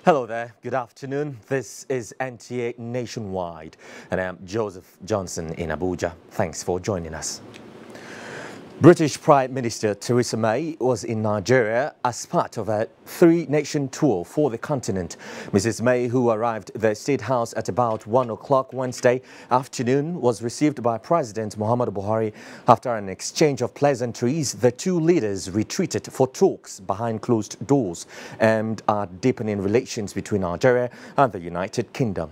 Hello there, good afternoon. This is NTA Nationwide, and I'm Joseph Johnson in Abuja. Thanks for joining us. British Prime Minister Theresa May was in Nigeria as part of a three-nation tour for the continent. Mrs. May, who arrived at the State House at about 1 o'clock Wednesday afternoon, was received by President Muhammadu Buhari. After an exchange of pleasantries, the two leaders retreated for talks behind closed doors and are deepening relations between Nigeria and the United Kingdom.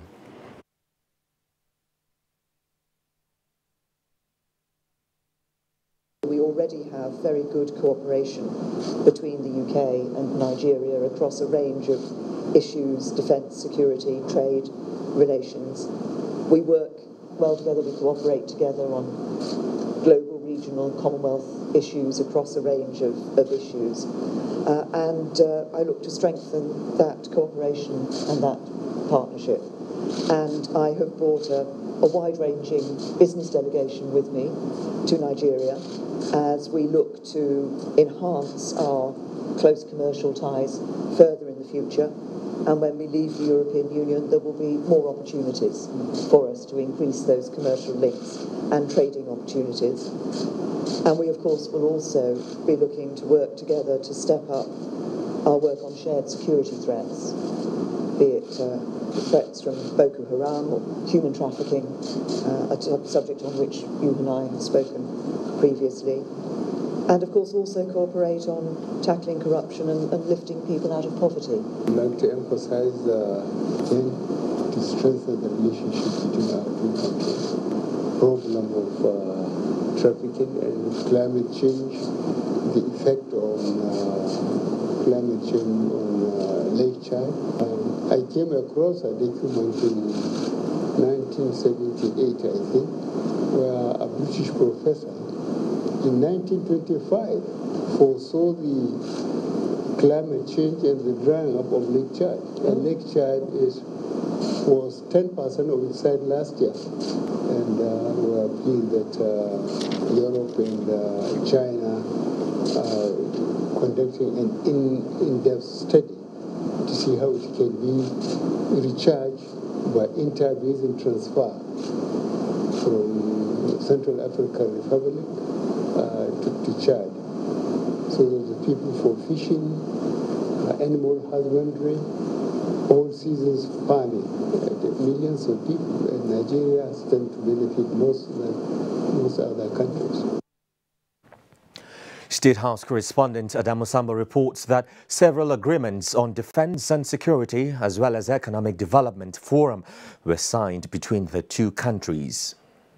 We already have very good cooperation between the UK and Nigeria across a range of issues: defence, security, trade, relations. We work well together, we cooperate together on global, regional, Commonwealth issues across a range of issues. And I look to strengthen that cooperation and that partnership. And I have brought a wide-ranging business delegation with me to Nigeria as we look to enhance our close commercial ties further in the future. And when we leave the European Union, there will be more opportunities for us to increase those commercial links and trading opportunities. And we, of course, will also be looking to work together to step up our work on shared security threats, be it threats from Boko Haram or human trafficking, a subject on which you and I have spoken previously. And of course also cooperate on tackling corruption and lifting people out of poverty. I'd like to emphasize again to strengthen the relationship between our two countries. Problem of trafficking and climate change, the effect on climate change on Lake Chad. I came across a document in 1978, I think, where a British professor in 1925 foresaw the climate change and the drying up of Lake Chad. And Lake Chad was 10% of its size last year. And we are pleased that Europe and China are conducting an in-depth study to see how it can be recharged by inter-basin transfer from Central African Republic to Chad, so that the people for fishing, animal husbandry, all seasons farming, millions of people in Nigeria stand to benefit most than most other countries. State House correspondent Adamu Samba reports that several agreements on defense and security as well as economic development forum were signed between the two countries.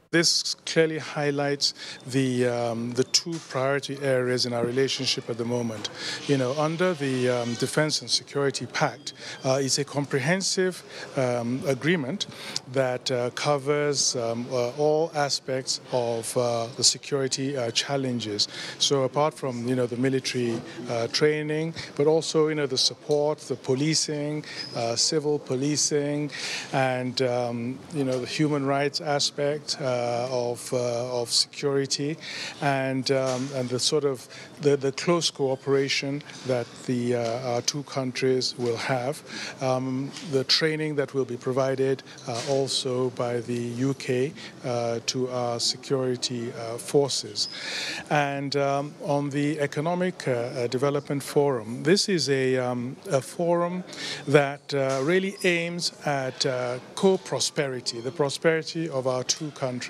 This clearly highlights the two priority areas in our relationship at the moment. You know, under the Defense and Security Pact, it's a comprehensive agreement that covers all aspects of the security challenges. So apart from, the military training, but also, the support, the policing, civil policing, and, the human rights aspect of security, and the sort of the close cooperation that our two countries will have, the training that will be provided also by the UK to our security forces. And on the Economic Development Forum, this is a forum that really aims at co-prosperity, the prosperity of our two countries.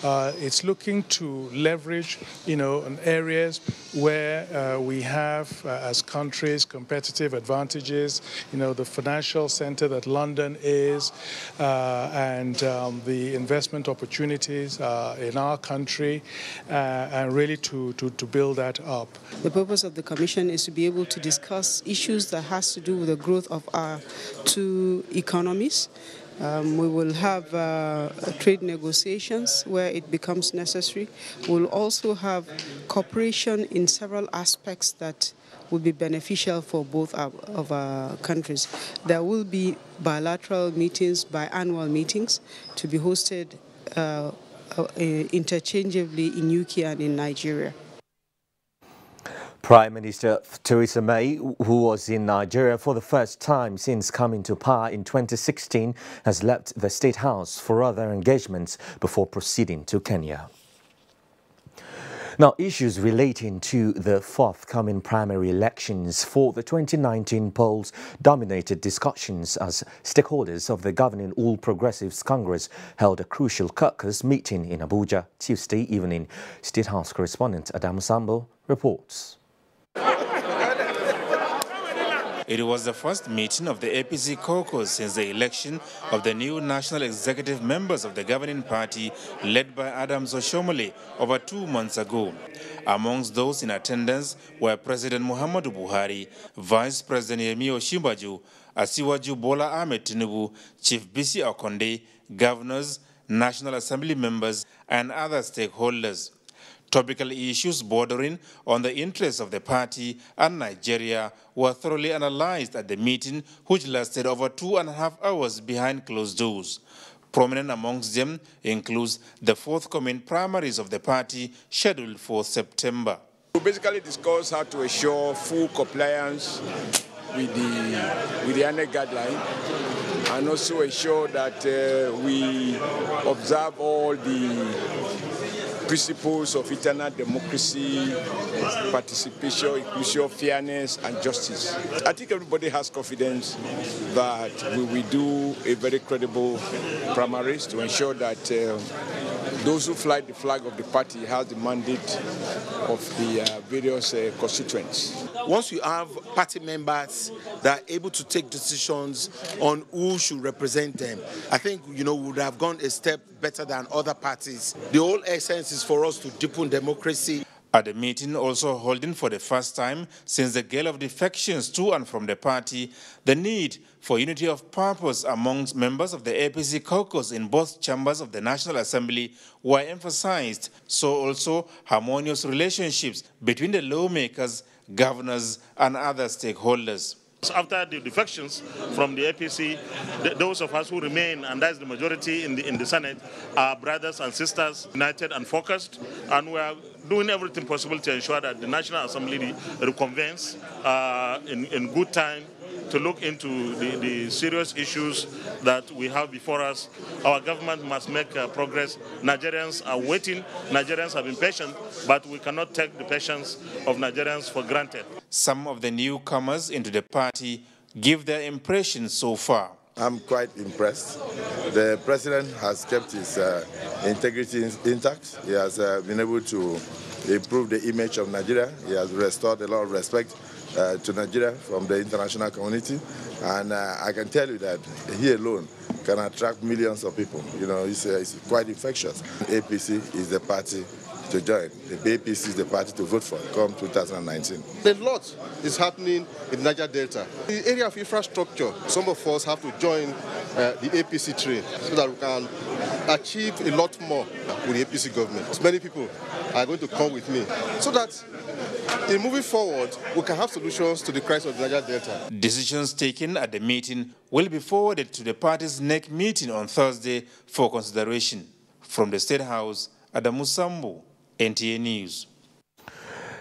It's looking to leverage, on areas where we have, as countries, competitive advantages, the financial center that London is, and the investment opportunities in our country, and really to build that up. The purpose of the Commission is to be able to discuss issues that has to do with the growth of our two economies. We will have trade negotiations where it becomes necessary. We'll also have cooperation in several aspects that will be beneficial for both of our countries. There will be bilateral meetings, biannual meetings to be hosted interchangeably in UK and in Nigeria. Prime Minister Theresa May, who was in Nigeria for the first time since coming to power in 2016, has left the State House for other engagements before proceeding to Kenya. Now, issues relating to the forthcoming primary elections for the 2019 polls dominated discussions as stakeholders of the governing All Progressives Congress held a crucial caucus meeting in Abuja Tuesday evening. State House correspondent Adam Sambo reports. It was the first meeting of the APC caucus since the election of the new national executive members of the governing party led by Adams Oshomole over 2 months ago. Amongst those in attendance were President Muhammadu Buhari, Vice President Yemi Osinbajo, Asiwaju Bola Ahmed Tinubu, Chief Bisi Okonde, governors, National Assembly members, and other stakeholders. Topical issues bordering on the interests of the party and Nigeria were thoroughly analyzed at the meeting, which lasted over 2.5 hours behind closed doors. Prominent amongst them includes the forthcoming primaries of the party scheduled for September. We basically discussed how to ensure full compliance with the ANEC guideline and also ensure that we observe all the principles of internal democracy, participation, inclusion, fairness, and justice. I think everybody has confidence that we will do a very credible primaries to ensure that those who fly the flag of the party have the mandate of the various constituents. Once you have party members that are able to take decisions on who should represent them, I think, we would have gone a step better than other parties. The whole essence is for us to deepen democracy. At the meeting, also holding for the first time since the gale of defections to and from the party, the need for unity of purpose amongst members of the APC caucus in both chambers of the National Assembly were emphasized, so also harmonious relationships between the lawmakers, governors, and other stakeholders. After the defections from the APC, those of us who remain, and that's the majority in the Senate, are brothers and sisters, united and focused, and we are doing everything possible to ensure that the National Assembly reconvenes in good time to look into the serious issues that we have before us. Our government must make progress. Nigerians are waiting. Nigerians have been patient, but we cannot take the patience of Nigerians for granted. Some of the newcomers into the party give their impressions so far. I'm quite impressed. The president has kept his integrity intact. He has been able to improve the image of Nigeria. He has restored a lot of respect to Nigeria from the international community, and I can tell you that he alone can attract millions of people. It's quite infectious. APC is the party to join. The APC is the party to vote for come 2019. A lot is happening in Niger Delta. The area of infrastructure, some of us have to join the APC train so that we can achieve a lot more with the APC government. Many people are going to come with me so that in moving forward, we can have solutions to the crisis of the Niger Delta. Decisions taken at the meeting will be forwarded to the party's next meeting on Thursday for consideration. From the State House, Adamu Sambo, NTA News.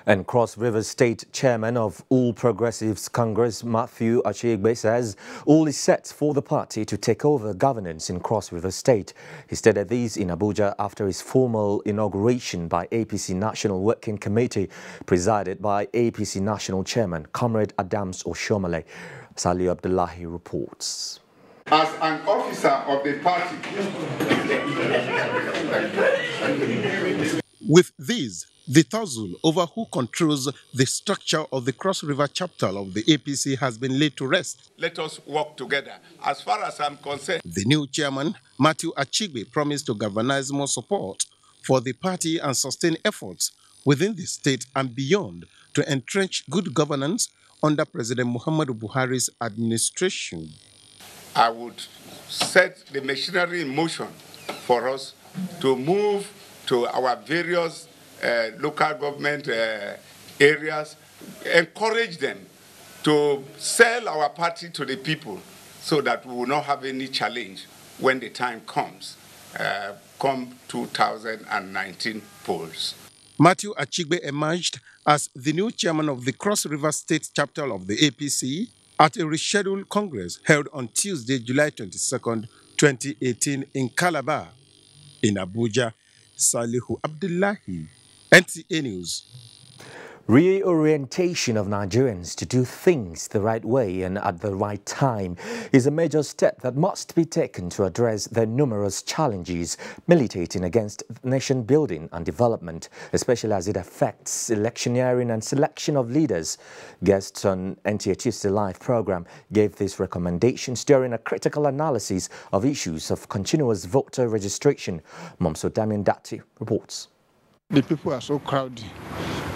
And Cross River State Chairman of All Progressives Congress, Matthew Achegbe, says all is set for the party to take over governance in Cross River State. He stated this in Abuja after his formal inauguration by APC National Working Committee, presided by APC National Chairman, Comrade Adams Oshomole. Saliu Abdullahi reports. As an officer of the party. With this, the tussle over who controls the structure of the Cross River chapter of the APC has been laid to rest. Let us work together. As far as I'm concerned, the new chairman, Matthew Achegbe, promised to galvanize more support for the party and sustain efforts within the state and beyond to entrench good governance under President Muhammadu Buhari's administration. I would set the machinery in motion for us to move to our various local government areas, encourage them to sell our party to the people so that we will not have any challenge when the time comes, come 2019 polls. Matthew Achegbe emerged as the new chairman of the Cross River State chapter of the APC at a rescheduled Congress held on Tuesday, July 22nd, 2018 in Calabar. In Abuja, Salihu Abdullahi, NTA News. Reorientation of Nigerians to do things the right way and at the right time is a major step that must be taken to address the numerous challenges militating against nation building and development, especially as it affects electioneering and selection of leaders. Guests on NTA Tuesday Live program gave these recommendations during a critical analysis of issues of continuous voter registration. Momso Damian Dati reports. The people are so crowded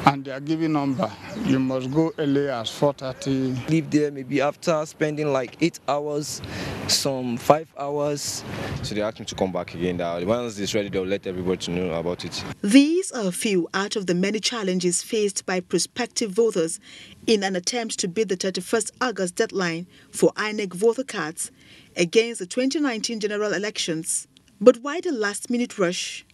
and they are giving number. You must go early as 4:30. Leave there maybe after spending like 8 hours, some 5 hours. So they asked me to come back again. Once it's ready, they'll let everybody know about it. These are a few out of the many challenges faced by prospective voters in an attempt to beat the 31st August deadline for INEC voter cards against the 2019 general elections. But why the last-minute rush?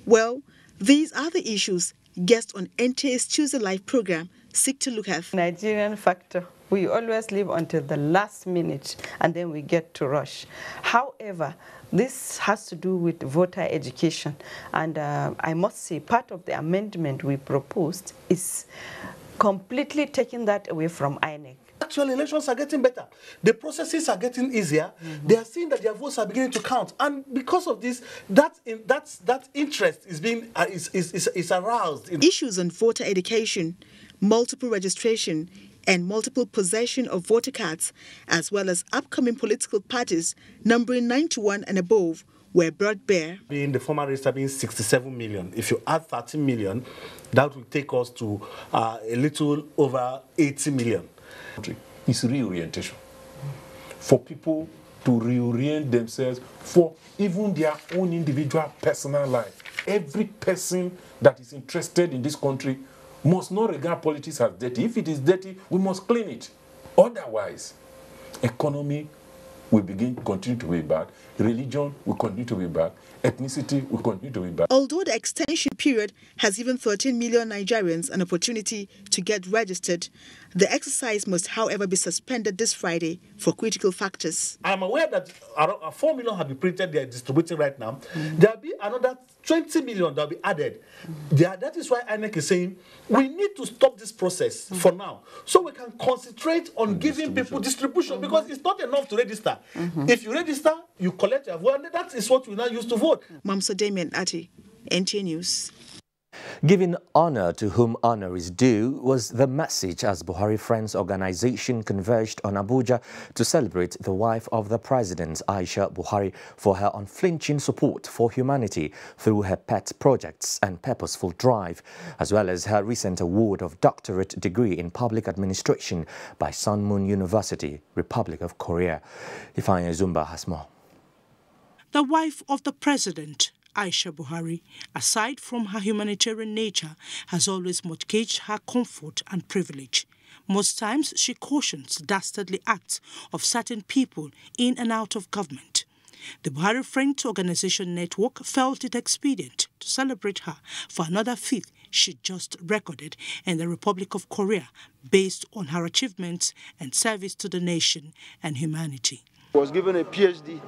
Well, these are the issues guests on NTA's Tuesday Live program seek to look at. Nigerian factor. We always live until the last minute and then we get to rush. However, this has to do with voter education. And I must say part of the amendment we proposed is completely taking that away from INEC. Actually, elections are getting better. The processes are getting easier. They are seeing that their votes are beginning to count, and because of this, that interest is being is aroused. Issues on voter education, multiple registration, and multiple possession of voter cards, as well as upcoming political parties numbering 91 and above, were brought bare. In the former register being 67 million, if you add 13 million, that will take us to a little over 80 million. It's reorientation. For people to reorient themselves for even their own individual personal life. Every person that is interested in this country must not regard politics as dirty. If it is dirty, we must clean it. Otherwise, economy will continue to be bad, religion will continue to be bad, ethnicity will continue to be bad. Although the extension period has given 13 million Nigerians an opportunity to get registered, the exercise must, however, be suspended this Friday for critical factors. I'm aware that 4 million have been printed, they are distributing right now. There will be another 20 million that will be added. That is why INEC is saying we need to stop this process for now, so we can concentrate on giving people distribution, because it's not enough to register. If you register, you collect your vote, and that is what we now use to vote. Mamso Damian Ati, NTA News. Giving honor to whom honor is due was the message as Buhari Friends organization converged on Abuja to celebrate the wife of the president, Aisha Buhari, for her unflinching support for humanity through her pet projects and purposeful drive, as well as her recent award of doctorate degree in public administration by Sun Moon University, Republic of Korea. Ifeanyi Zumba has more. The wife of the president, Aisha Buhari, aside from her humanitarian nature, has always mortgaged her comfort and privilege. Most times, she cautions dastardly acts of certain people in and out of government. The Buhari Friends Organization Network felt it expedient to celebrate her for another feat she just recorded in the Republic of Korea, based on her achievements and service to the nation and humanity. Was given a PhD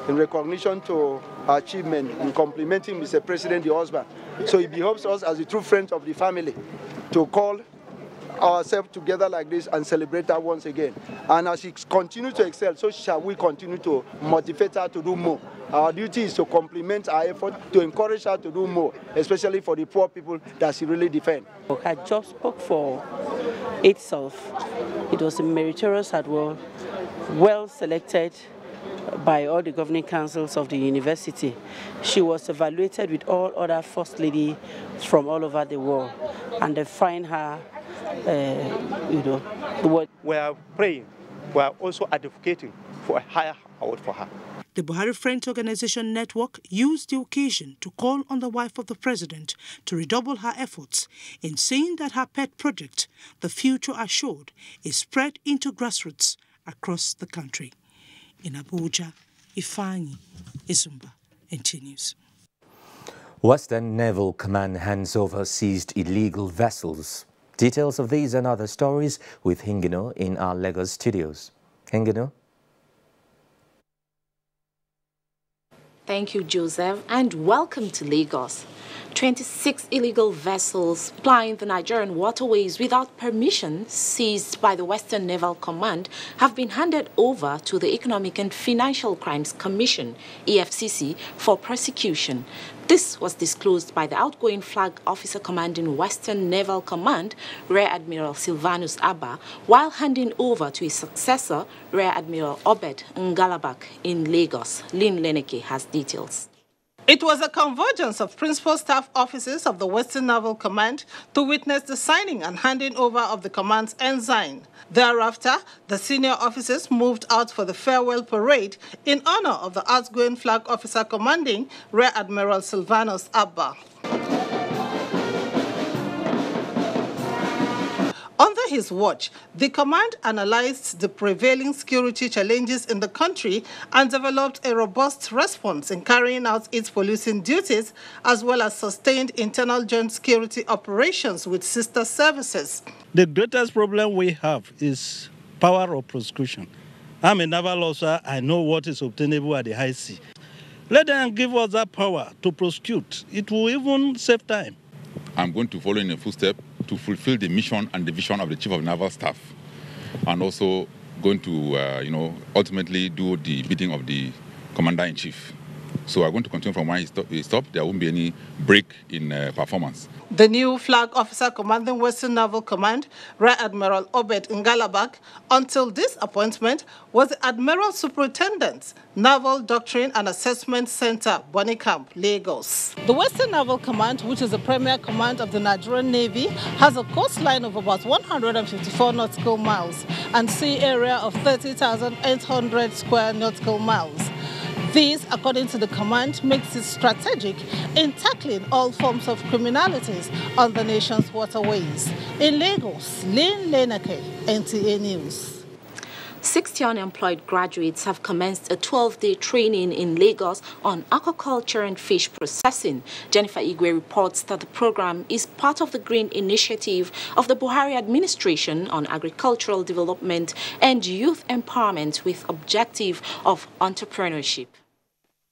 in recognition to her achievement in complimenting Mr. President, the husband. So it behoves us as a true friend of the family to call ourselves together like this and celebrate her once again. And as she continues to excel, so shall we continue to motivate her to do more. Our duty is to compliment our effort, to encourage her to do more, especially for the poor people that she really defends. Her job spoke for itself. It was a meritorious award, well selected by all the governing councils of the university. She was evaluated with all other first ladies from all over the world, and they find her, We are praying, we are also advocating for a higher award for her. The Buhari Friends Organization Network used the occasion to call on the wife of the president to redouble her efforts in seeing that her pet project, The Future Assured, is spread into grassroots across the country. In Abuja, Ifeanyi Zumba, NTA News. Western Naval Command hands over seized illegal vessels. Details of these and other stories with Hingino in our Lagos studios. Hingino. Thank you, Joseph, and welcome to Lagos. 26 illegal vessels plying the Nigerian waterways without permission, seized by the Western Naval Command, have been handed over to the Economic and Financial Crimes Commission, EFCC, for prosecution. This was disclosed by the outgoing flag officer commanding Western Naval Command, Rear Admiral Silvanus Abba, while handing over to his successor, Rear Admiral Obed Ngalabak in Lagos. Lynn Leneke has details. It was a convergence of principal staff officers of the Western Naval Command to witness the signing and handing over of the command's ensign. Thereafter, the senior officers moved out for the farewell parade in honor of the outgoing flag officer commanding Rear Admiral Silvanus Abba. Under his watch, the command analyzed the prevailing security challenges in the country and developed a robust response in carrying out its policing duties, as well as sustained internal joint security operations with sister services. The greatest problem we have is power of prosecution. I'm a naval officer. I know what is obtainable at the high sea. Let them give us that power to prosecute. It will even save time. I'm going to follow in a footstep to fulfill the mission and the vision of the Chief of Naval Staff, and also going to, ultimately do the bidding of the Commander-in-Chief. So I'm going to continue from where he stopped. There won't be any break in performance. The new flag officer commanding Western Naval Command, Rear Admiral Obed Ngalabak, until this appointment, was the Admiral Superintendent, Naval Doctrine and Assessment Center, Bonny Camp, Lagos. The Western Naval Command, which is the premier command of the Nigerian Navy, has a coastline of about 154 nautical miles and sea area of 30,800 square nautical miles. This, according to the command, makes it strategic in tackling all forms of criminalities on the nation's waterways. In Lagos, Lynn Leneke, NTA News. 60 unemployed graduates have commenced a 12-day training in Lagos on aquaculture and fish processing. Jennifer Igwe reports that the program is part of the Green Initiative of the Buhari administration on agricultural development and youth empowerment with objective of entrepreneurship.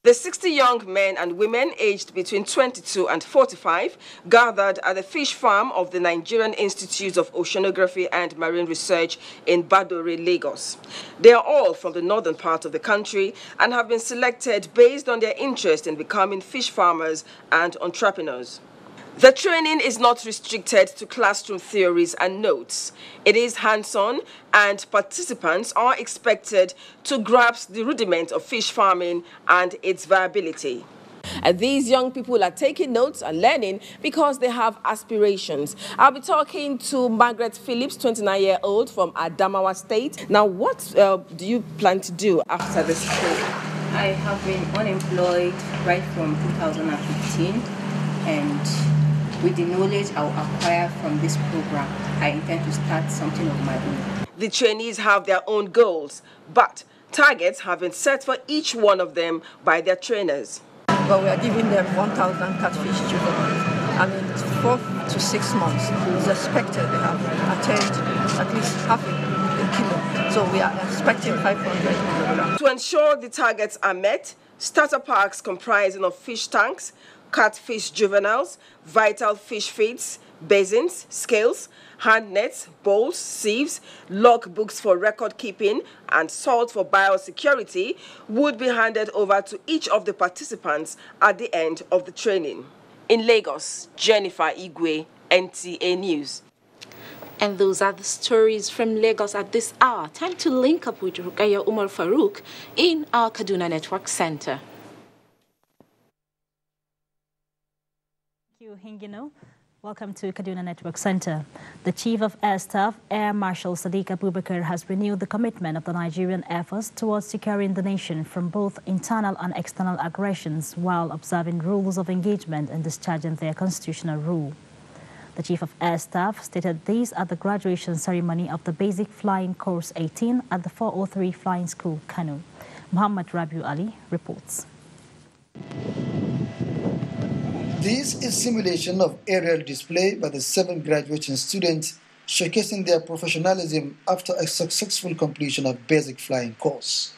The 60 young men and women aged between 22 and 45 gathered at the fish farm of the Nigerian Institute of Oceanography and Marine Research in Badore, Lagos. They are all from the northern part of the country and have been selected based on their interest in becoming fish farmers and entrepreneurs. The training is not restricted to classroom theories and notes. It is hands-on, and participants are expected to grasp the rudiment of fish farming and its viability. And these young people are taking notes and learning because they have aspirations. I'll be talking to Margaret Phillips, 29-year-old from Adamawa State. Now, what do you plan to do after this training? I have been unemployed right from 2015, and with the knowledge I'll acquire from this program, I intend to start something of my own. The trainees have their own goals, but targets have been set for each one of them by their trainers. But we are giving them 1,000 catfish juveniles. And in 4 to 6 months, it's expected they have attained at least half a kilo. So we are expecting 500 kilograms. To ensure the targets are met, starter packs comprising of fish tanks, catfish juveniles, vital fish feeds, basins, scales, hand nets, bowls, sieves, log books for record keeping, and salt for biosecurity would be handed over to each of the participants at the end of the training. In Lagos, Jennifer Igwe, NTA News. And those are the stories from Lagos at this hour. Time to link up with Rukaya Umar Farouk in our Kaduna Network Center. Thank you, Hingino. Welcome to Kaduna Network Center. The Chief of Air Staff, Air Marshal Sadiq Abubakar, has renewed the commitment of the Nigerian Air Force towards securing the nation from both internal and external aggressions while observing rules of engagement and discharging their constitutional rule. The Chief of Air Staff stated this at the graduation ceremony of the Basic Flying Course 18 at the 403 Flying School, Kano. Muhammad Rabiu Ali reports. This is simulation of aerial display by the 7 graduating students showcasing their professionalism after a successful completion of basic flying course.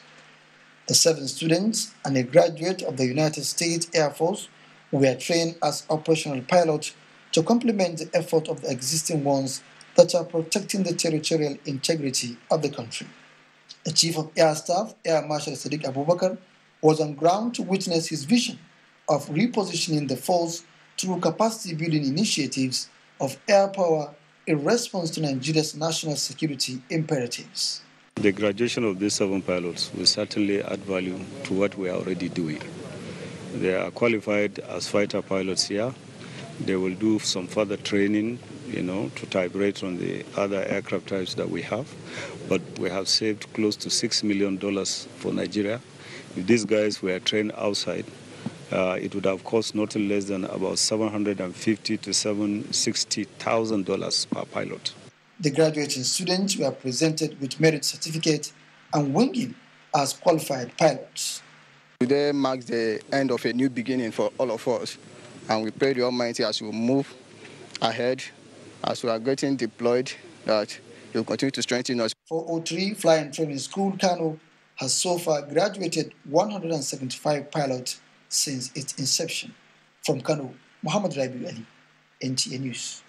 The 7 students and a graduate of the United States Air Force were trained as operational pilots to complement the effort of the existing ones that are protecting the territorial integrity of the country. The Chief of Air Staff, Air Marshal Sadiq Abubakar, was on ground to witness his vision of repositioning the force through capacity-building initiatives of air power in response to Nigeria's national security imperatives. The graduation of these 7 pilots will certainly add value to what we are already doing. They are qualified as fighter pilots here. They will do some further training, to type rate on the other aircraft types that we have. But we have saved close to $6 million for Nigeria. If these guys were trained outside, it would have cost not less than about $750,000 to $760,000 per pilot. The graduating students were presented with merit certificate and winging as qualified pilots. Today marks the end of a new beginning for all of us, and we pray the Almighty as we move ahead, as we are getting deployed, that He will continue to strengthen us. 403 Flying Training School, Kano, has so far graduated 175 pilots since its inception. From Kano, Muhammad Rabiu Ali, NTA News.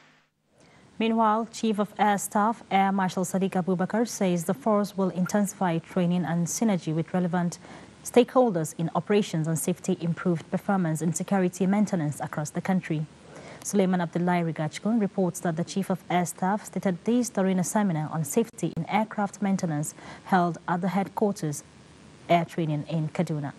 Meanwhile, Chief of Air Staff, Air Marshal Sadiq Abubakar, says the force will intensify training and synergy with relevant stakeholders in operations and safety, improved performance in security maintenance across the country. Suleiman Abdullahi Rigachkun reports that the Chief of Air Staff stated this during a seminar on safety in aircraft maintenance held at the headquarters air training in Kaduna.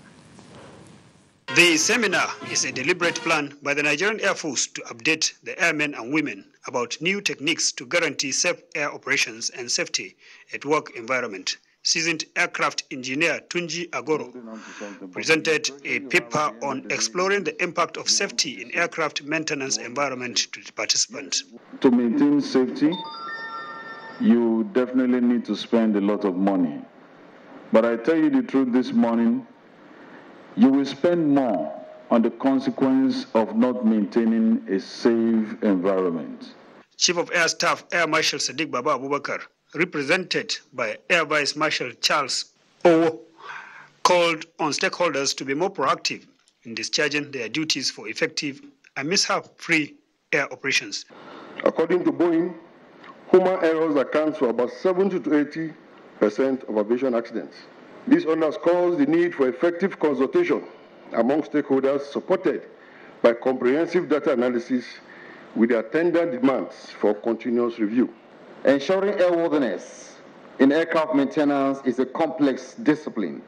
The seminar is a deliberate plan by the Nigerian Air Force to update the airmen and women about new techniques to guarantee safe air operations and safety at work environment. Seasoned aircraft engineer Tunji Agoro presented a paper on exploring the impact of safety in aircraft maintenance environment to the participants. To maintain safety, you definitely need to spend a lot of money. But I tell you the truth this morning, you will spend more on the consequence of not maintaining a safe environment. Chief of Air Staff Air Marshal Sadiq Baba Abubakar, represented by Air Vice Marshal Charles O, called on stakeholders to be more proactive in discharging their duties for effective and mishap-free air operations. According to Boeing, human errors account for about 70 to 80% of aviation accidents. This underscores the need for effective consultation among stakeholders supported by comprehensive data analysis with the attendant demands for continuous review. Ensuring airworthiness in aircraft maintenance is a complex discipline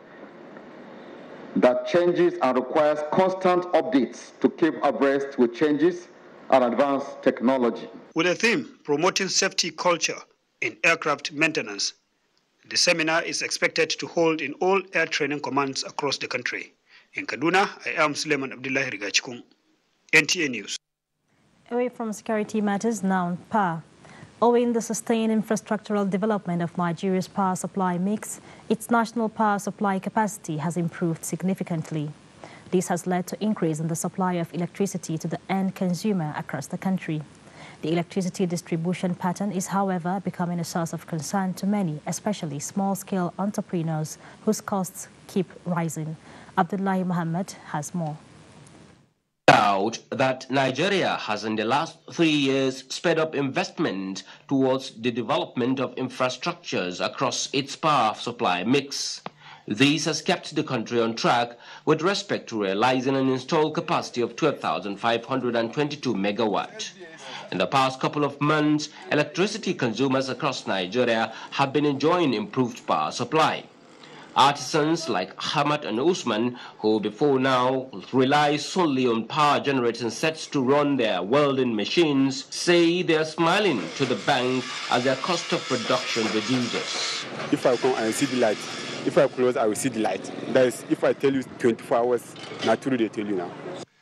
that changes and requires constant updates to keep abreast with changes and advanced technology. With a theme promoting safety culture in aircraft maintenance, the seminar is expected to hold in all air training commands across the country. In Kaduna, I am Suleiman Abdullahi Rigachkun, NTA News. Away from security matters, now power. Owing the sustained infrastructural development of Nigeria's power supply mix, its national power supply capacity has improved significantly. This has led to increase in the supply of electricity to the end consumer across the country. The electricity distribution pattern is, however, becoming a source of concern to many, especially small-scale entrepreneurs whose costs keep rising. Abdullahi Muhammad has more. Doubt that Nigeria has in the last 3 years sped up investment towards the development of infrastructures across its power supply mix. This has kept the country on track with respect to realizing an installed capacity of 12,522 megawatt. In the past couple of months, electricity consumers across Nigeria have been enjoying improved power supply. Artisans like Ahmad and Usman, who before now rely solely on power generating sets to run their welding machines, say they are smiling to the bank as their cost of production reduces. If I come and see the light, if I close, I will see the light. That is, if I tell you 24 hours, not true they tell you now.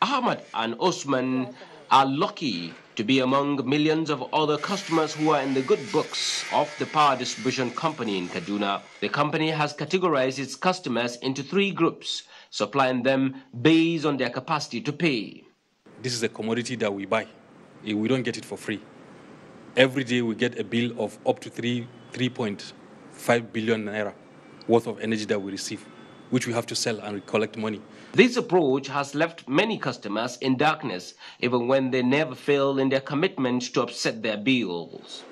Ahmad and Usman are lucky to be among millions of other customers who are in the good books of the power distribution company in Kaduna. The company has categorized its customers into 3 groups, supplying them based on their capacity to pay. this is a commodity that we buy. We don't get it for free. Every day we get a bill of up to 3.5 billion naira worth of energy that we receive, which we have to sell and collect money. This approach has left many customers in darkness, even when they never fail in their commitment to offset their bills.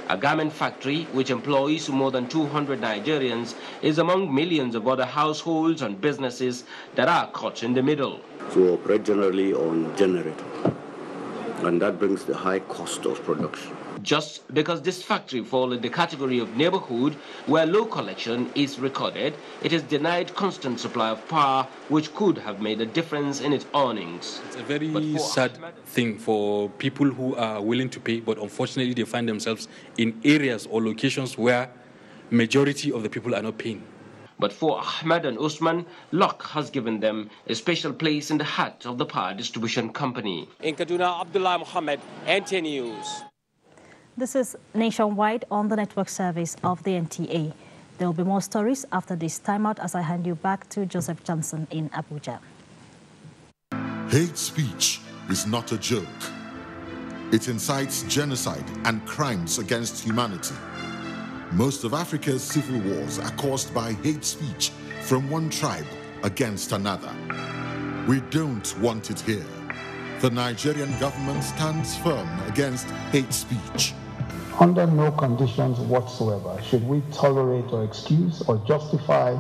A garment factory, which employs more than 200 Nigerians, is among millions of other households and businesses that are caught in the middle. We operate generally on generator, and that brings the high cost of production. Just because this factory falls in the category of neighborhood where low collection is recorded, it is denied constant supply of power, which could have made a difference in its earnings. It's a very sad thing for people who are willing to pay, but unfortunately they find themselves in areas or locations where majority of the people are not paying. But for Ahmed and Usman, luck has given them a special place in the heart of the power distribution company. In Kaduna, Abdullah Muhammad, NTA News. This is Nationwide on the network service of the NTA. There will be more stories after this timeout as I hand you back to Joseph Johnson in Abuja. Hate speech is not a joke. It incites genocide and crimes against humanity. Most of Africa's civil wars are caused by hate speech from one tribe against another. We don't want it here. The Nigerian government stands firm against hate speech. Under no conditions whatsoever should we tolerate or excuse or justify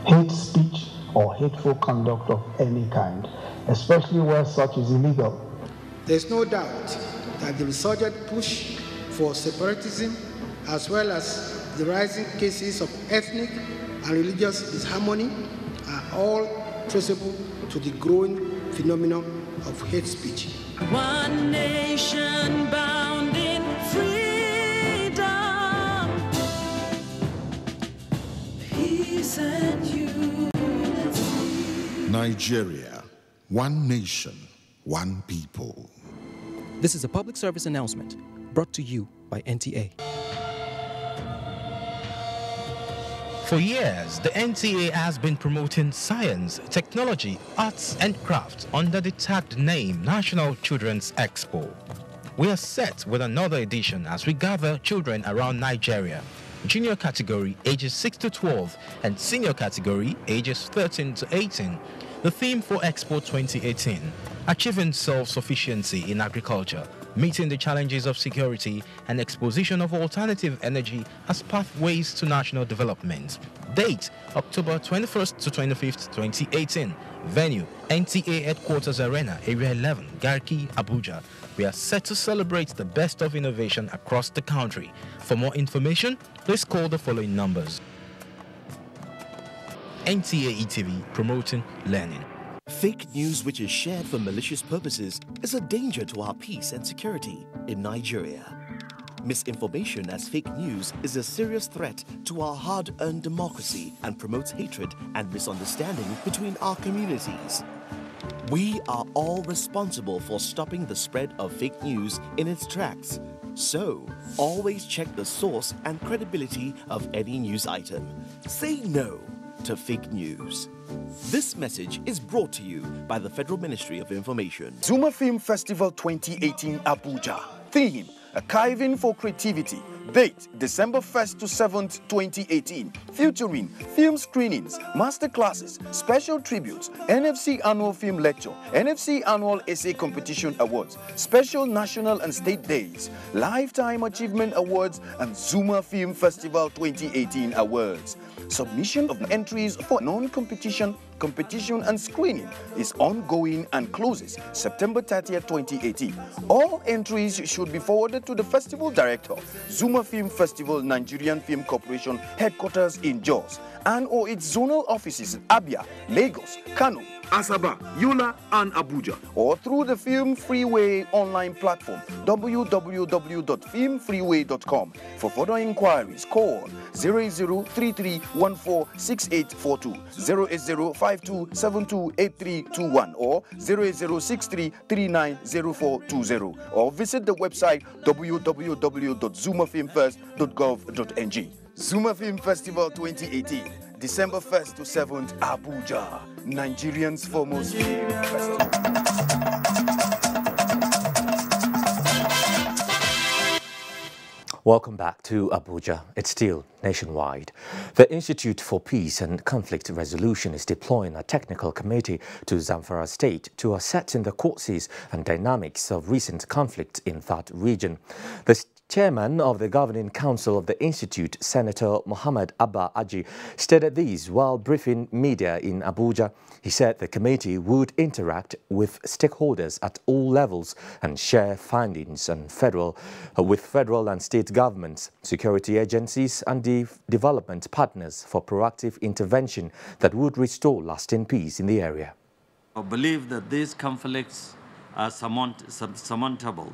hate speech or hateful conduct of any kind, especially where such is illegal. There's no doubt that the resurgent push for separatism, as well as the rising cases of ethnic and religious disharmony, are all traceable to the growing phenomenon of hate speech. One nation bound in freedom, peace and unity. Nigeria, one nation, one people. This is a public service announcement brought to you by NTA. For years, the NTA has been promoting science, technology, arts and crafts under the tagged name National Children's Expo. We are set with another edition as we gather children around Nigeria, junior category ages 6 to 12 and senior category ages 13 to 18. The theme for Expo 2018, achieving self-sufficiency in agriculture, meeting the challenges of security and exposition of alternative energy as pathways to national development. Date, October 21st to 25th, 2018. Venue, NTA Headquarters Arena, Area 11, Garki, Abuja. We are set to celebrate the best of innovation across the country. For more information, please call the following numbers. NTA ETV, promoting learning. Fake news which is shared for malicious purposes is a danger to our peace and security in Nigeria. Misinformation as fake news is a serious threat to our hard-earned democracy and promotes hatred and misunderstanding between our communities. We are all responsible for stopping the spread of fake news in its tracks. So, always check the source and credibility of any news item. Say no to fake news. This message is brought to you by the Federal Ministry of Information. Zuma Film Festival 2018 Abuja. Theme, Archiving for Creativity. Date, December 1st to 7th, 2018. Featuring film screenings, masterclasses, special tributes, NFC Annual Film Lecture, NFC Annual Essay Competition Awards, special national and state days, Lifetime Achievement Awards, and Zuma Film Festival 2018 Awards. Submission of entries for non-competition, competition and screening is ongoing and closes September 30th, 2018. All entries should be forwarded to the festival director, Zuma Film Festival Nigerian Film Corporation, headquarters in Jos, and or its zonal offices in Abia, Lagos, Kano, Asaba, Yola, and Abuja, or through the Film Freeway online platform, www.filmfreeway.com. For further inquiries, call 0033146842, 08052728321, or 08063390420, or visit the website www.zumafilmfest.gov.ng. Zuma Film Festival 2018, December 1st to 7th, Abuja, Nigerians' foremost film festival. Welcome back to Abuja. It's still nationwide. The Institute for Peace and Conflict Resolution is deploying a technical committee to Zamfara State to assess the causes and dynamics of recent conflict in that region. The chairman of the governing council of the institute, Senator Muhammad Abba Aji, stated these while briefing media in Abuja. He said the committee would interact with stakeholders at all levels and share findings on with federal and state governments, security agencies and development partners for proactive intervention that would restore lasting peace in the area. I believe that these conflicts are surmountable.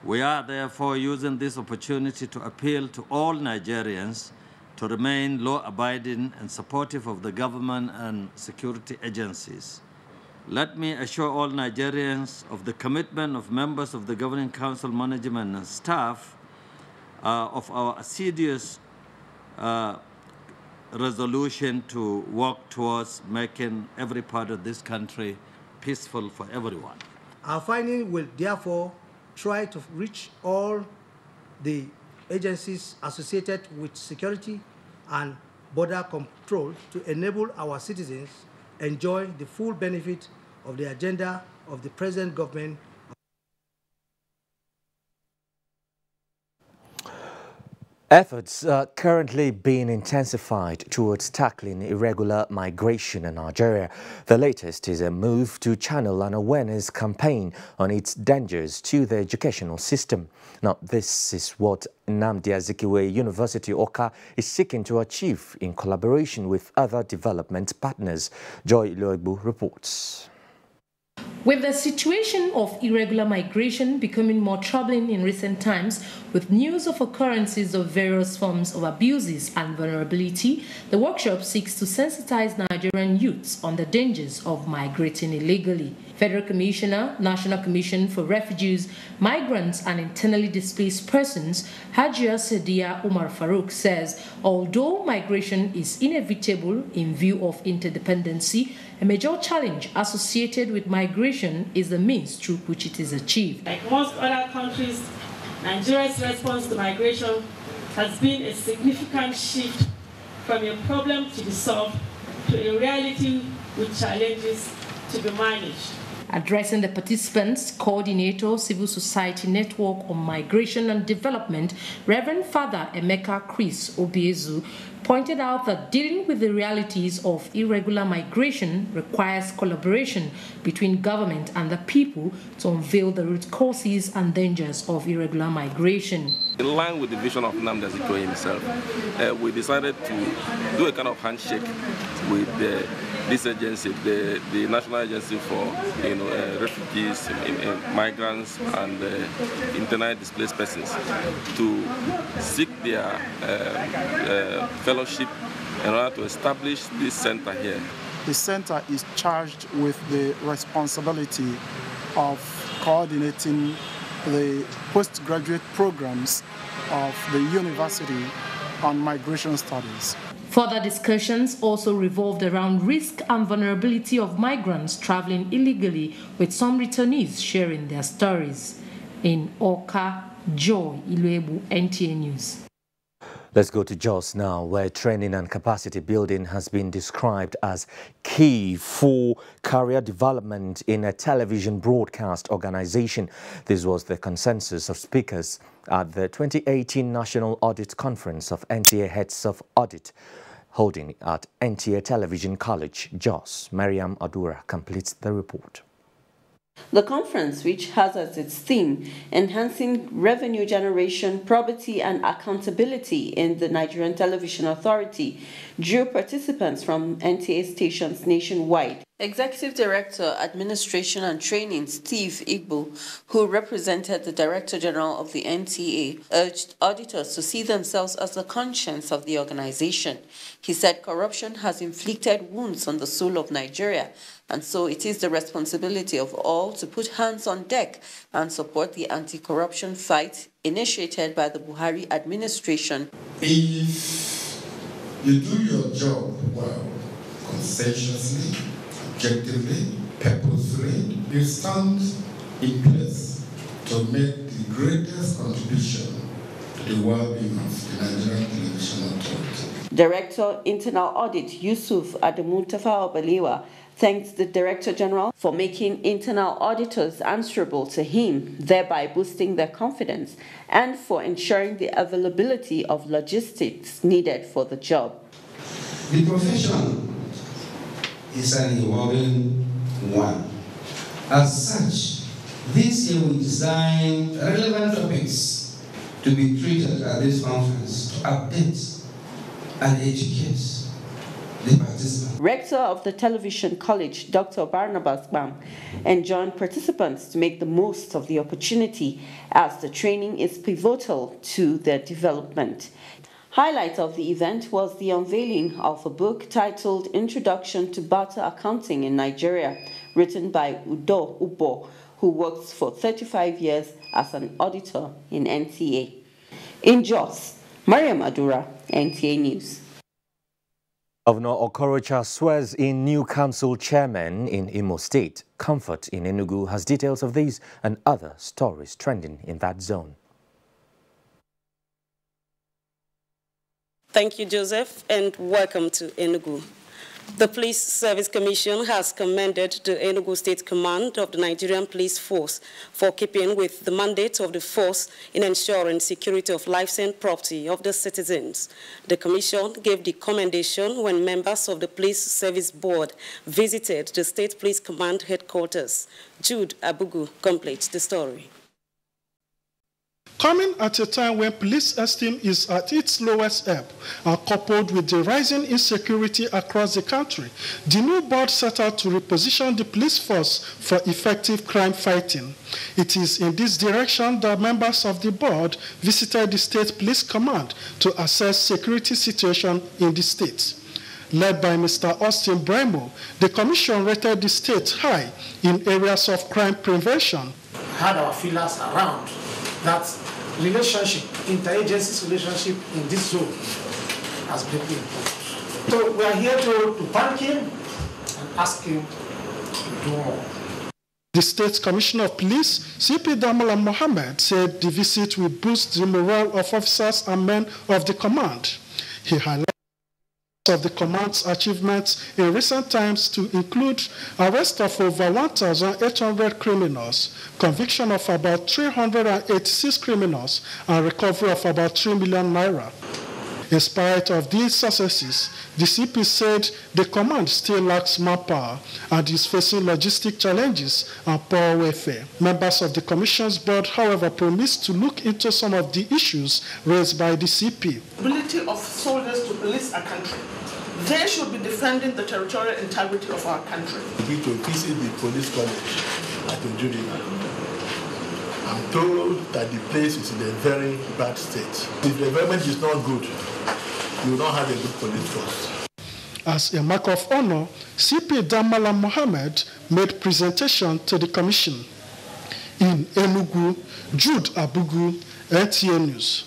We are therefore using this opportunity to appeal to all Nigerians to remain law-abiding and supportive of the government and security agencies. Let me assure all Nigerians of the commitment of members of the Governing Council management and staff of our assiduous resolution to work towards making every part of this country peaceful for everyone. Our finding will therefore try to reach all the agencies associated with security and border control to enable our citizens enjoy the full benefit of the agenda of the present government. Efforts are currently being intensified towards tackling irregular migration in Nigeria. The latest is a move to channel an awareness campaign on its dangers to the educational system. Now, this is what Nnamdi Azikiwe University, Awka, is seeking to achieve in collaboration with other development partners. Joy Iloegbu reports. With the situation of irregular migration becoming more troubling in recent times, with news of occurrences of various forms of abuses and vulnerability, the workshop seeks to sensitize Nigerian youths on the dangers of migrating illegally. Federal Commissioner, National Commission for Refugees, Migrants and Internally Displaced Persons, Hajia Sadia Umar Farouk, says although migration is inevitable in view of interdependency, a major challenge associated with migration is the means through which it is achieved. Like most other countries, Nigeria's response to migration has been a significant shift from a problem to be solved to a reality with challenges to be managed. Addressing the participants, Coordinator, Civil Society Network on Migration and Development, Reverend Father Emeka Chris Obiezu, pointed out that dealing with the realities of irregular migration requires collaboration between government and the people to unveil the root causes and dangers of irregular migration. In line with the vision of Nnamdi Azikiwe himself, we decided to do a kind of handshake with this agency, the National Agency for Refugees, Migrants and Internally Displaced Persons, to seek their fellowship in order to establish this center here. The center is charged with the responsibility of coordinating the postgraduate programs of the University on Migration Studies. Further discussions also revolved around risk and vulnerability of migrants traveling illegally, with some returnees sharing their stories. In Awka, Joy Iloegbu, NTA News. Let's go to Jos now, where training and capacity building has been described as key for career development in a television broadcast organization. This was the consensus of speakers at the 2018 National Audit Conference of NTA Heads of Audit, holding at NTA Television College, Jos. Mariam Adura completes the report. The conference, which has as its theme enhancing revenue generation, probity and accountability in the Nigerian Television Authority, drew participants from NTA stations nationwide. Executive Director, Administration and Training, Steve Igbo, who represented the Director General of the NTA, urged auditors to see themselves as the conscience of the organization. He said corruption has inflicted wounds on the soul of Nigeria, and so it is the responsibility of all to put hands on deck and support the anti-corruption fight initiated by the Buhari administration. If you do your job well, conscientiously, objectively, purposefully, you stand in place to make the greatest contribution to the well-being of the Nigerian Television Authority. Director Internal Audit Yusuf Ademuntafa Obalewa thanked the Director General for making internal auditors answerable to him, thereby boosting their confidence, and for ensuring the availability of logistics needed for the job. The profession is an evolving one. As such, this year we designed relevant topics to be treated at this conference to update and educate the participants. Rector of the Television College, Dr. Barnabas Bam, enjoined participants to make the most of the opportunity as the training is pivotal to their development. Highlight of the event was the unveiling of a book titled Introduction to Barter Accounting in Nigeria, written by Udo Ubo, who works for 35 years as an auditor in NTA. In Jos, Mariam Adura, NTA News. Governor Okorocha swears in new council chairman in Imo State. Comfort in Enugu has details of these and other stories trending in that zone. Thank you, Joseph, and welcome to Enugu. The Police Service Commission has commended the Enugu State Command of the Nigerian Police Force for keeping with the mandate of the force in ensuring security of lives and property of the citizens. The Commission gave the commendation when members of the Police Service Board visited the State Police Command headquarters. Jude Abugu completes the story. Coming at a time when police esteem is at its lowest ebb and coupled with the rising insecurity across the country, the new board set out to reposition the police force for effective crime fighting. It is in this direction that members of the board visited the State Police Command to assess security situation in the state. Led by Mr. Austin Bremo, the commission rated the state high in areas of crime prevention. Had our feelers around that relationship, interagency relationship in this zone has been important. So we are here to thank him and ask him to do more. The State Commissioner of Police, CP Damola Mohammed, said the visit will boost the morale of officers and men of the command. He highlighted of the command's achievements in recent times to include arrest of over 1,800 criminals, conviction of about 386 criminals, and recovery of about 3 million naira. In spite of these successes, the CP said the command still lacks manpower and is facing logistic challenges and poor welfare. Members of the Commission's board, however, promised to look into some of the issues raised by the CP. Ability of soldiers to police a country. They should be defending the territorial integrity of our country. We need to visit the police college at Ojurina. I'm told that the place is in a very bad state. If the environment is not good, you will not have a good police force. As a mark of honor, CP Damala Mohammed made presentation to the commission. In Enugu, Jude Abugu, NTA News.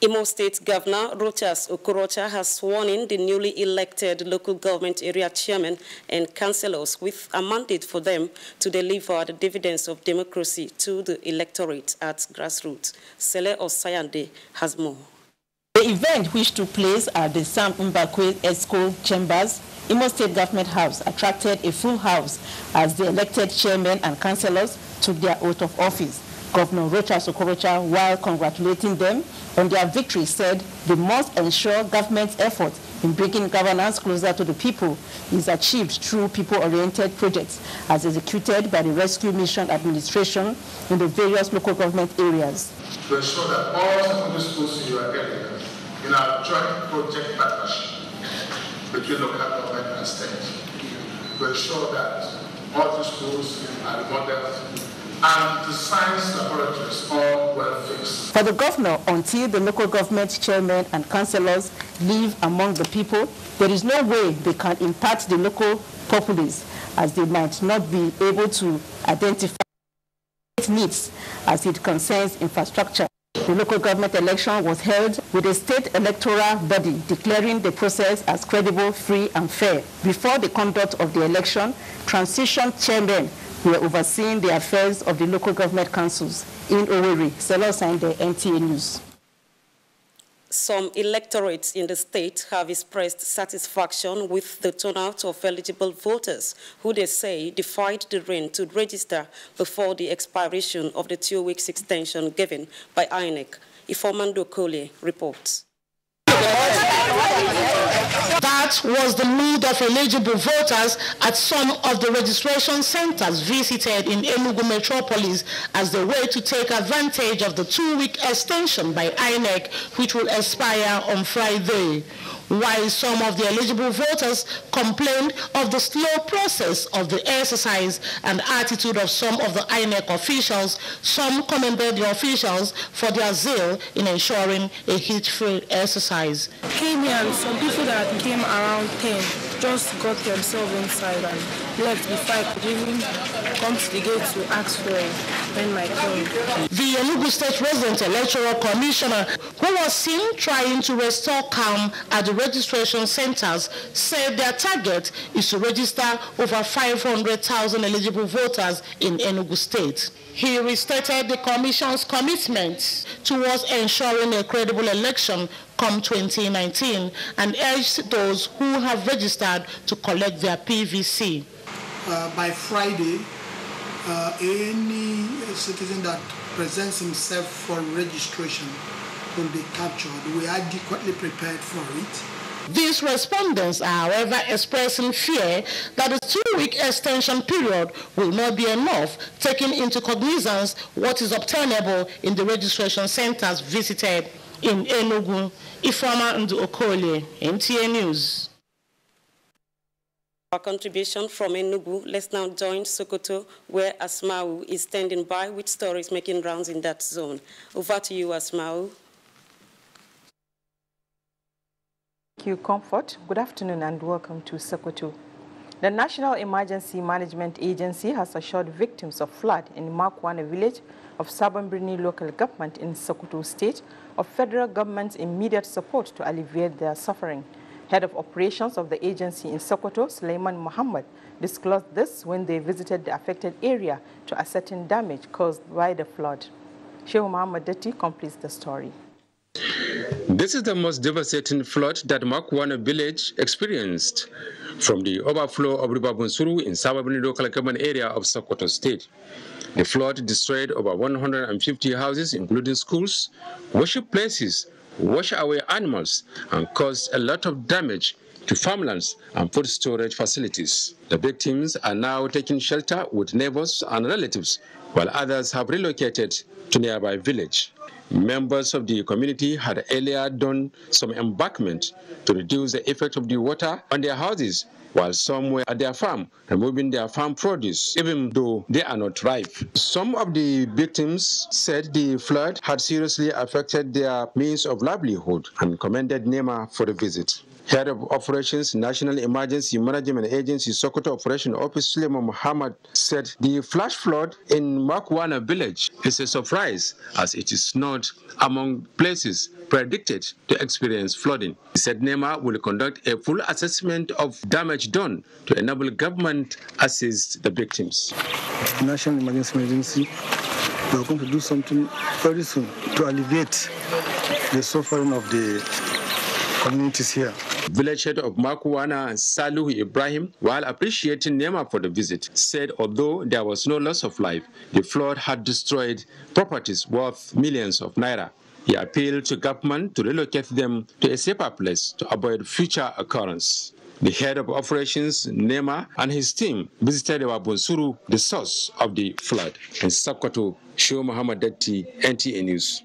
Imo State Governor Rochas Okorocha has sworn in the newly elected local government area chairman and councillors with a mandate for them to deliver the dividends of democracy to the electorate at grassroots. Sele Osayande has more. The event, which took place at the Sam Mbakwe Esco Chambers, Imo State Government House, attracted a full house as the elected chairman and councillors took their oath of office. Governor Rochas Okorocha, while congratulating them on their victory, said they must ensure government's effort in bringing governance closer to the people is achieved through people-oriented projects as executed by the Rescue Mission Administration in the various local government areas. To ensure that all secondary schools in your area in our joint project partnership between local government and state, to ensure that all the schools are modeled and the science laboratories all well fixed. For the governor, until the local government chairmen and councillors live among the people, there is no way they can impact the local populace, as they might not be able to identify needs as it concerns infrastructure. The local government election was held with a state electoral body declaring the process as credible, free, and fair. Before the conduct of the election, transition chairmen were overseeing the affairs of the local government councils. In Owerri, Selo signed the NTA News. Some electorates in the state have expressed satisfaction with the turnout of eligible voters who they say defied the rain to register before the expiration of the 2 weeks extension given by INEC. Ifomando Kole reports. That was the mood of eligible voters at some of the registration centers visited in Enugu metropolis as they wait to take advantage of the 2-week extension by INEC, which will expire on Friday. While some of the eligible voters complained of the slow process of the exercise and attitude of some of the INEC officials, some commended the officials for their zeal in ensuring a hitch-free exercise. Came here and some people that came around 10 just got themselves inside and left before I could even come to the gate to ask for when my turn. The Enugu State Resident Electoral Commissioner, who was seen trying to restore calm at the registration centers, said their target is to register over 500,000 eligible voters in Enugu State. He restated the Commission's commitment towards ensuring a credible election come 2019 and urged those who have registered to collect their PVC. By Friday, any citizen that presents himself for registration will be captured. We are adequately prepared for it. These respondents are, however, expressing fear that the 2-week extension period will not be enough, taking into cognizance what is obtainable in the registration centers visited in Enugu. Ifeoma Ndu-Okole, NTA News. Our contribution from Enugu. Let's now join Sokoto, where Asmau is standing by with stories making rounds in that zone. Over to you, Asmau. Thank you, Comfort. Good afternoon and welcome to Sokoto. The National Emergency Management Agency has assured victims of flood in Makwana village of Sabambrini local government in Sokoto State of federal government's immediate support to alleviate their suffering. Head of operations of the agency in Sokoto, Suleiman Muhammad, disclosed this when they visited the affected area to ascertain damage caused by the flood. Sheikh Muhammad Dati completes the story. This is the most devastating flood that Makwana village experienced from the overflow of River Bunsuru in Sabambrini local government area of Sokoto State. The flood destroyed over 150 houses, including schools, worship places, wash away animals, and caused a lot of damage to farmlands and food storage facilities. The victims are now taking shelter with neighbors and relatives, while others have relocated to nearby village. Members of the community had earlier done some embankment to reduce the effect of the water on their houses, while some were at their farm removing their farm produce, even though they are not ripe. Some of the victims said the flood had seriously affected their means of livelihood and commended NEMA for the visit. Head of Operations, National Emergency Management Agency, Sokoto Operation Office Suleiman Muhammad said the flash flood in Makwana village is a surprise as it is not among places predicted to experience flooding. He said NEMA will conduct a full assessment of damage done to enable government assist the victims. National Emergency Agency, we are going to do something very soon to alleviate the suffering of the communities here. Village head of Makwana, Saluhu Ibrahim, while appreciating NEMA for the visit, said although there was no loss of life, the flood had destroyed properties worth millions of naira. He appealed to government to relocate them to a safer place to avoid future occurrence. The head of operations, NEMA, and his team visited Bunsuru, the source of the flood. In Sokoto, Sheikh Muhammad Dati, NTA News.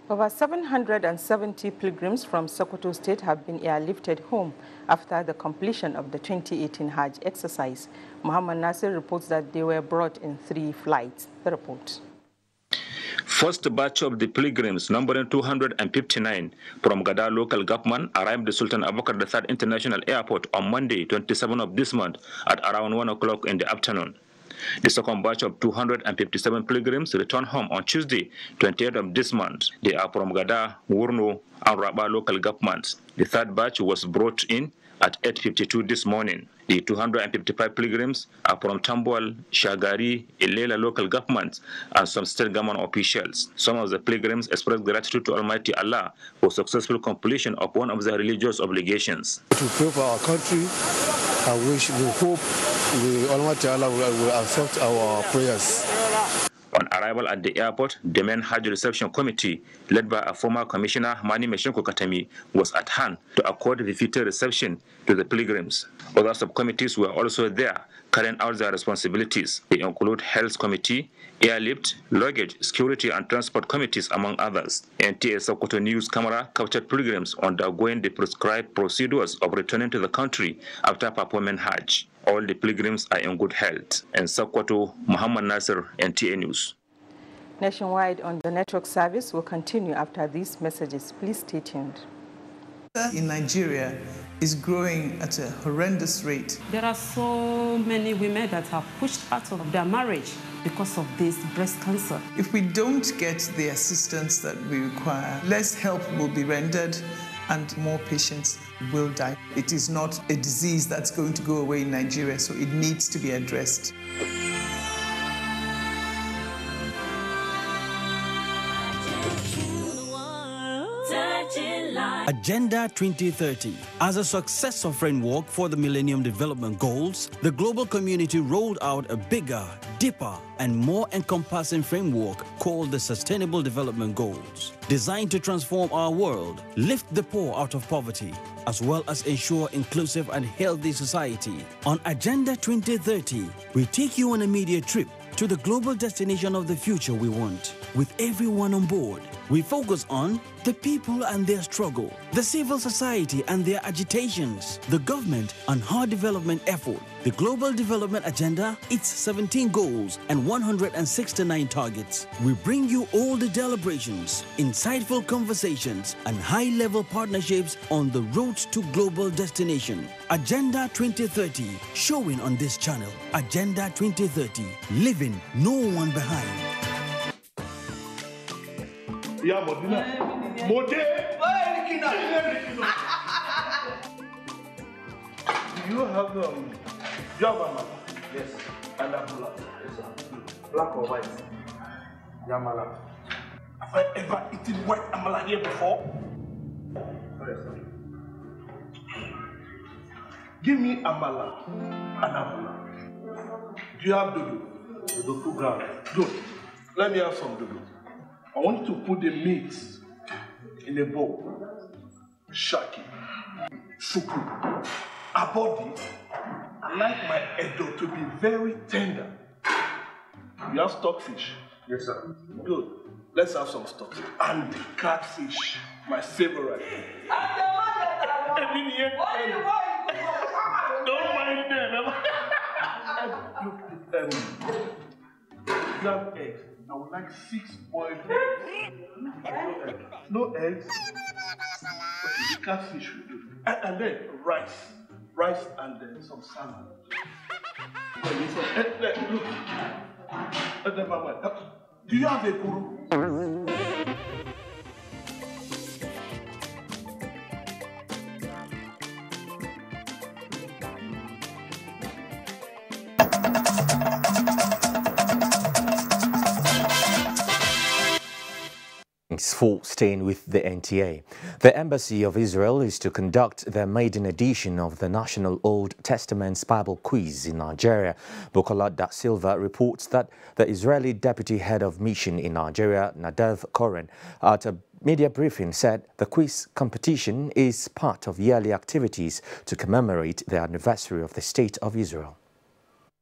Over 770 pilgrims from Sokoto State have been airlifted home after the completion of the 2018 Hajj exercise. Muhammad Nasir reports that they were brought in 3 flights. The report. First batch of the pilgrims, numbering 259 from Gada local government, arrived at Sultan Abubakar III International Airport on Monday, 27th of this month at around 1 o'clock in the afternoon. The second batch of 257 pilgrims returned home on Tuesday, 28th of this month. They are from Gada, Wurno, and Rabba local governments. The third batch was brought in at 8:52 this morning. The 255 pilgrims are from Tambuwal, Shagari, Ilela local governments, and some state government officials. Some of the pilgrims expressed gratitude to Almighty Allah for successful completion of one of their religious obligations. To pray for our country, and we hope the Almighty Allah will accept our prayers. On arrival at the airport, the main Hajj reception committee, led by a former commissioner, Mani Meshenko Katami, was at hand to accord the fitting reception to the pilgrims. Other subcommittees were also there, carrying out their responsibilities. They include Health Committee, Airlift, Luggage, Security and Transport Committees, among others. NTA Sokoto News camera captured pilgrims undergoing the prescribed procedures of returning to the country after performing Hajj. All the pilgrims are in good health. And Sokoto, Muhammad Nasir, NTA News. Nationwide on the network service will continue after these messages. Please stay tuned. In Nigeria is growing at a horrendous rate. There are so many women that are pushed out of their marriage because of this breast cancer. If we don't get the assistance that we require, less help will be rendered and more patients will die. It is not a disease that's going to go away in Nigeria, so it needs to be addressed. Agenda 2030. As a successor framework for the Millennium Development Goals, the global community rolled out a bigger, deeper, and more encompassing framework called the Sustainable Development Goals, designed to transform our world, lift the poor out of poverty, as well as ensure inclusive and healthy society. On Agenda 2030, we take you on a media trip to the global destination of the future we want. With everyone on board, we focus on the people and their struggle, the civil society and their agitations, the government and her development effort, the global development agenda, its 17 goals and 169 targets. We bring you all the deliberations, insightful conversations, and high-level partnerships on the road to global destination. Agenda 2030, showing on this channel. Agenda 2030, leaving no one behind. Yeah, Modena. Mode. Do you have Yamala? Yes. And Abula? Yes, sir. Black or white? Yamala. Have I ever eaten white Amala here before? Yes, sir. Give me Amala and Abula. Do you have Dodo? Dodo 2 grams. Good. Let me have some Dodo. I want you to put the meat in a bowl. Shaki, suku, a body. I like my edo to be very tender. You have stockfish? Yes, sir. Good. Let's have some stockfish. And the catfish, my favorite. Don't mind them. You have eggs. I would like 6 boiled eggs. No eggs. Okay, the catfish will do. And then rice. Rice and then some salad. Look. Do you have a kuru? For staying with the NTA. The Embassy of Israel is to conduct their maiden edition of the National Old Testament's Bible Quiz in Nigeria. Bukola Da Silva reports that the Israeli Deputy Head of Mission in Nigeria, Nadav Koren, at a media briefing said the quiz competition is part of yearly activities to commemorate the anniversary of the State of Israel.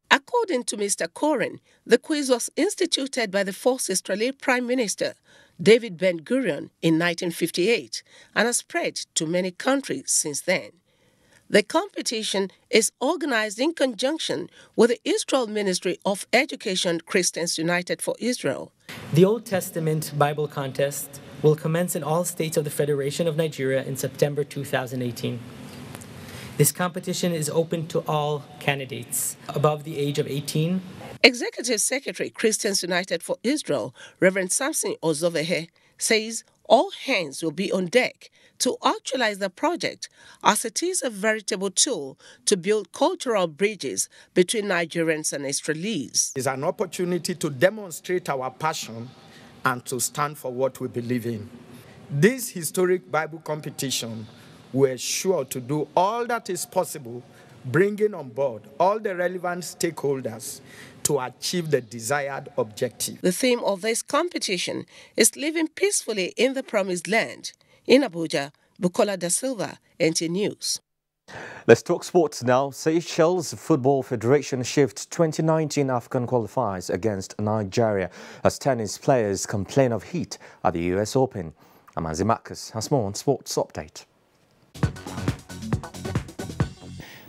According to Mr. Koren, the quiz was instituted by the first Israeli Prime Minister, David Ben-Gurion, in 1958 and has spread to many countries since then. The competition is organized in conjunction with the Israel Ministry of Education Christians United for Israel. The Old Testament Bible Contest will commence in all states of the Federation of Nigeria in September 2018. This competition is open to all candidates above the age of 18. Executive Secretary, Christians United for Israel, Reverend Samson Ozovehe, says all hands will be on deck to actualize the project, as it is a veritable tool to build cultural bridges between Nigerians and Israelis. It's an opportunity to demonstrate our passion and to stand for what we believe in. This historic Bible competition, we're sure to do all that is possible, bringing on board all the relevant stakeholders to achieve the desired objective. The theme of this competition is living peacefully in the promised land. In Abuja, Bukola Da Silva, NTA News. Let's talk sports now. Seychelles Football Federation shifts 2019 African qualifiers against Nigeria as tennis players complain of heat at the US Open. Amanzi Marcus has more on Sports Update.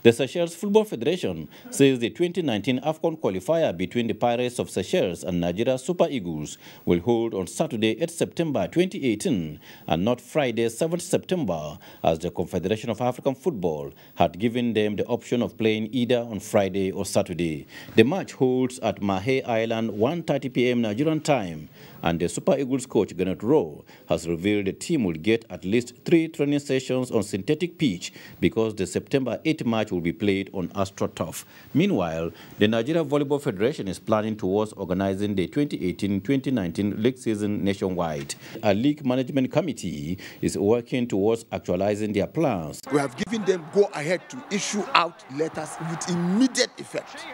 The Seychelles Football Federation says the 2019 AFCON qualifier between the Pirates of Seychelles and Nigeria Super Eagles will hold on Saturday, 8 September 2018 and not Friday, 7 September, as the Confederation of African Football had given them the option of playing either on Friday or Saturday. The match holds at Mahé Island, 1:30 p.m. Nigerian time, and the Super Eagles coach Gennett Rowe has revealed the team will get at least 3 training sessions on synthetic pitch because the September 8 match will be played on AstroTurf. Meanwhile, the Nigeria Volleyball Federation is planning towards organizing the 2018-2019 league season nationwide. A league management committee is working towards actualizing their plans. We have given them go-ahead to issue out letters with immediate effect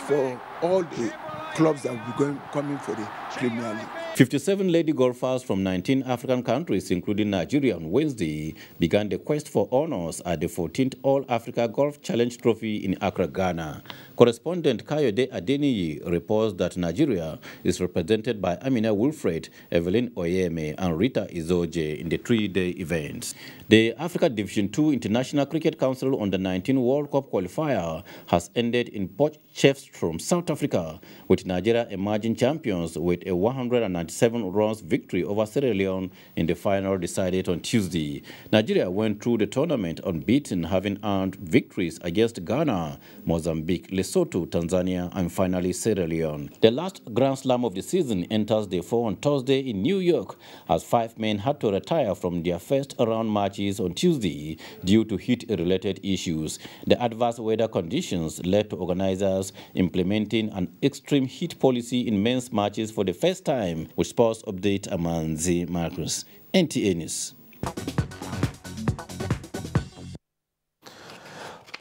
for all the clubs that will be coming for the Premier League. 57 lady golfers from 19 African countries, including Nigeria, on Wednesday began the quest for honors at the 14th All-Africa Golf Challenge Trophy in Accra, Ghana. Correspondent Kayode Adeniyi reports that Nigeria is represented by Amina Wilfred, Evelyn Oyeme, and Rita Izoje in the 3-day events. The Africa Division II International Cricket Council Under-19 World Cup qualifier has ended in Port Shepstrom, South Africa, with Nigeria emerging champions with a 197 runs victory over Sierra Leone in the final decided on Tuesday. Nigeria went through the tournament unbeaten, having earned victories against Ghana, Mozambique, Lesotho, Tanzania, and finally Sierra Leone. The last Grand Slam of the season enters day 4 on Thursday in New York, as 5 men had to retire from their first round matches on Tuesday due to heat-related issues. The adverse weather conditions led to organizers implementing an extreme heat policy in men's matches for the first time. With Sports Update, Amanzi Marcus, NTA News.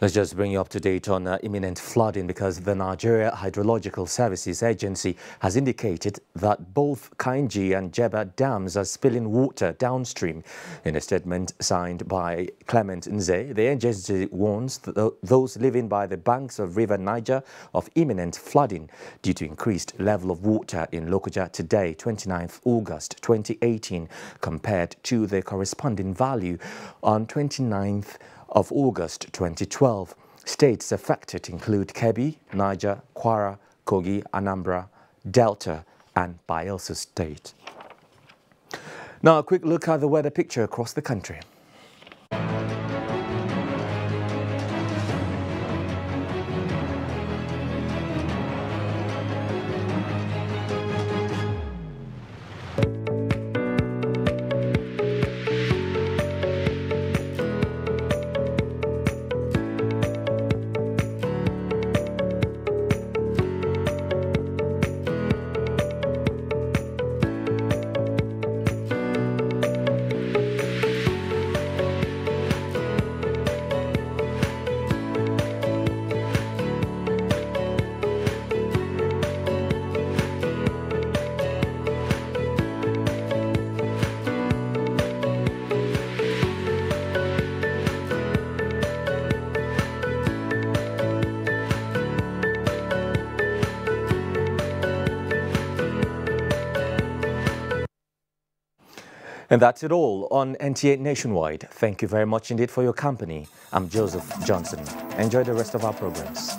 Let's just bring you up to date on imminent flooding, because the Nigeria Hydrological Services Agency has indicated that both Kainji and Jeba dams are spilling water downstream. In a statement signed by Clement Nze, the agency warns those living by the banks of River Niger of imminent flooding due to increased level of water in Lokoja today, 29th August 2018, compared to the corresponding value on 29th of August 2012. States affected include Kebbi, Niger, Kwara, Kogi, Anambra, Delta, and Bayelsa State. Now a quick look at the weather picture across the country. And that's it all on NTA Nationwide. Thank you very much indeed for your company. I'm Joseph Johnson. Enjoy the rest of our programs.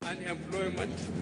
Unemployment Nationwide.